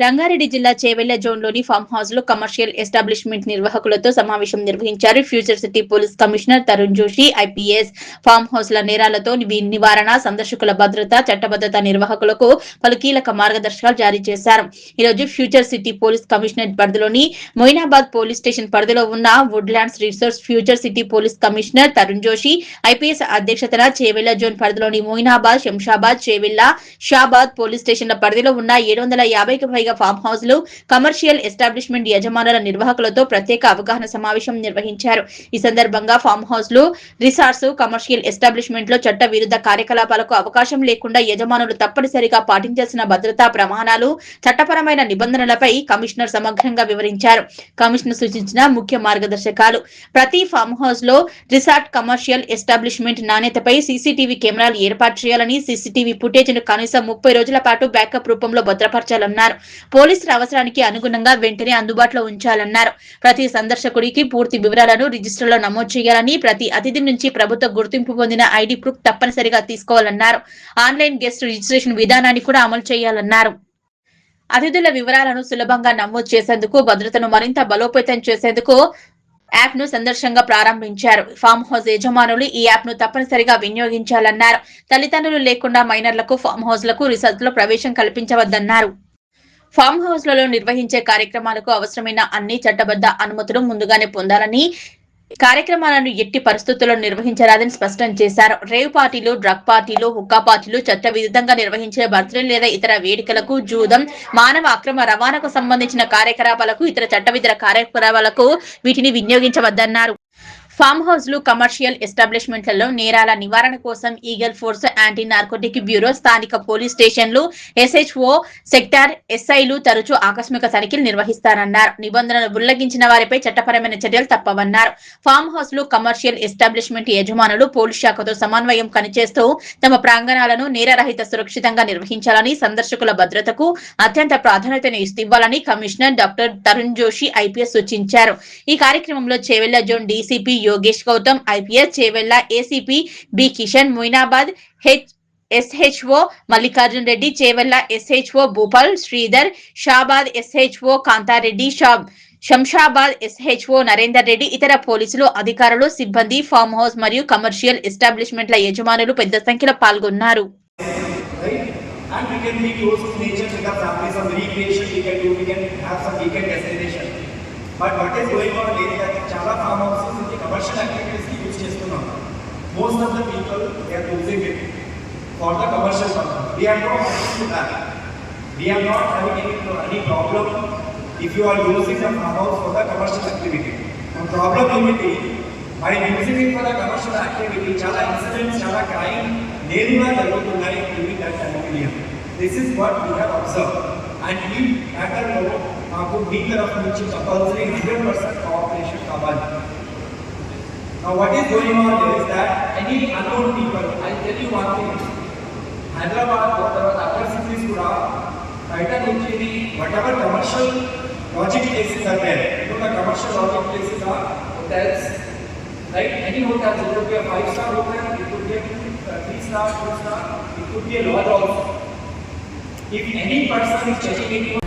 రంగారెడ్డి జిల్లా చేవెళ్ల జోన్లోని farm house లో కమర్షియల్ ఎస్టాబ్లిష్మెంట్ నిర్వాహకులతో సమావేశం నిర్వహించారు. Future city police commissioner Tarun Joshi IPS farm హౌస్ల నేరాలతో నివారణ, సందర్శకుల భద్రత, చట్టబద్ధత నిర్వాహకులకు పలు కీలక మార్గదర్శకాలు జారీ చేశారు. ఈ రోజు ఫ్యూచర్ సిటీ పోలీస్ కమిషనరేట్ పరిధిలోని మొయినాబాద్ పోలీస్ స్టేషన్ పరిధిలో ఉన్న Woodlands resorts future city police commissioner Tarun Joshi IPS అధ్యక్షతన చేవెళ్ల జోన్ పరిధిలోని మొయినాబాద్, శంషాబాద్, చేవెళ్ల, షాబాద్ పోలీస్ స్టేషన్ల పరిధిలో ఉన్న 750కి పైగా ఫామ్ హౌస్ లు కమర్షియల్ ఎస్టాబ్లిష్మెంట్ యజమానుల నిర్వాహకులతో ప్రత్యేక అవగాహన సమావేశం నిర్వహించారు. ఈ సందర్భంగా ఫామ్ హౌస్ లు, రిసార్ట్స్, కమర్షియల్ ఎస్టాబ్లిష్మెంట్ లో చట్ట విరుద్ధ కార్యకలాపాలకు అవకాశం లేకుండా యజమానులు తప్పనిసరిగా పాటించాల్సిన భద్రతా ప్రమాణాలు, చట్టపరమైన నిబంధనలపై కమిషనర్ సమగ్రంగా వివరించారు. కమిషనర్ సూచించిన ముఖ్య మార్గదర్శకాలు: ప్రతి ఫామ్ హౌస్ లో, రిసార్ట్, కమర్షియల్ ఎస్టాబ్లిష్మెంట్ నాణ్యతపై సీసీటీవీ కెమెరాలు ఏర్పాటు చేయాలని, సీసీటీవీ ఫుటేజ్ ను కనీసం 30 రోజుల పాటు బ్యాకప్ రూపంలో భద్రపరచాలన్నారు. పోలీసుల అవసరానికి అనుగుణంగా వెంటనే అందుబాటులో ఉంచాలన్నారు. ప్రతి సందర్శకుడికి పూర్తి వివరాలను రిజిస్టర్లో నమోదు చేయాలని, ప్రతి అతిథి నుంచి ప్రభుత్వ గుర్తింపు పొందిన ఐడి ప్రూఫ్ తప్పనిసరిగా తీసుకోవాలన్నారు. ఆన్లైన్ గెస్ట్ రిజిస్ట్రేషన్ విధానాన్ని కూడా అమలు చేయాలన్నారు. అతిథుల వివరాలను సులభంగా నమోదు చేసేందుకు, భద్రతను మరింత బలోపేతం చేసేందుకు యాప్ ను సందర్శంగా ప్రారంభించారు. ఫామ్ హౌస్ యజమానులు ఈ యాప్ ను తప్పనిసరిగా వినియోగించాలన్నారు. తల్లిదండ్రులు లేకుండా మైనర్లకు ఫామ్ హౌస్ లకు, రిసార్ట్ లో ప్రవేశం కల్పించవద్దన్నారు. ఫామ్ హౌస్లలో నిర్వహించే కార్యక్రమాలకు అవసరమైన అన్ని చట్టబద్ధ అనుమతులు ముందుగానే పొందాలని, కార్యక్రమాలను ఎట్టి పరిస్థితుల్లో నిర్వహించరాదని స్పష్టం చేశారు. రేవ్ పార్టీలు, డ్రగ్ పార్టీలు, హుక్కా పార్టీలు, చట్ట విరుద్ధంగా నిర్వహించే బర్త్డే లేదా ఇతర వేడుకలకు, జూదం, మానవ అక్రమ రవాణాకు సంబంధించిన కార్యకలాపాలకు, ఇతర చట్టవిధ కార్యకలాపాలకు వీటిని వినియోగించవద్దన్నారు. ఫామ్ హౌస్ లు, కమర్షియల్ ఎస్టాబ్లిష్మెంట్లలో నేరాల నివారణ కోసం eagle force, anti narcotic bureau, స్థానిక పోలీస్ స్టేషన్లు, ఎస్హెచ్ఓ, సెక్టార్ ఎస్ఐలు తరచూ ఆకస్మిక తనిఖీలు నిర్వహిస్తారన్నారు. నిబంధనలు ఉల్లంఘించిన వారిపై చట్టపరమైన చర్యలు తప్పవన్నారు. ఫామ్ హౌస్ లు, కమర్షియల్ ఎస్టాబ్లిష్మెంట్ యజమానులు పోలీస్ శాఖతో సమన్వయం కనిచేస్తూ తమ ప్రాంగణాలను నేరరహిత సురక్షితంగా నిర్వహించాలని, సందర్శకుల భద్రతకు అత్యంత ప్రాధాన్యతను ఇవ్వాలని commissioner doctor Tarun Joshi IPS సూచించారు. ఈ కార్యక్రమంలో Chevella zone DCP Yogesh Gautam, IPS, Chevella ACP B Kishan, Moinabad SHO Mallikarjun Reddy, Chevella SHO Bhupal Sridhar, Shabad SHO Kantha Reddy, Shamshabad SHO Narender Reddy, ఇతర పోలీసులు, అధికారులు, సిబ్బంది, ఫామ్ హౌస్ మరియు కమర్షియల్ ఎస్టాబ్లిష్మెంట్ల యజమానులు పెద్ద సంఖ్యలో పాల్గొన్నారు. But what is going on is that chala farm houses in the commercial activities ki use chestunnam. Most of the people they are using it for the commercial purpose. We are not to that. We are not having any problem if you are using the farm house for the commercial activity. The problem ఏమిటి, by using it for the commercial activity, chala incidents, chala crime నేరుగా జరుగుతున్నాయి during that time period. This is what we have observed, and we matter know మాకు మీ తరఫు నుంచి compulsory 100% cooperation కావాలి. Now what is going on is that any unknown people, I'll tell you one thing, Hyderabad or other cities కూడా బయట నుంచి whatever commercial lodging places are there, the commercial lodging places are hotels, right? Any hotel, it could be a 5-star hotel, it could be a 3-star, 4-star, it could be a lodge also. If any person is checking into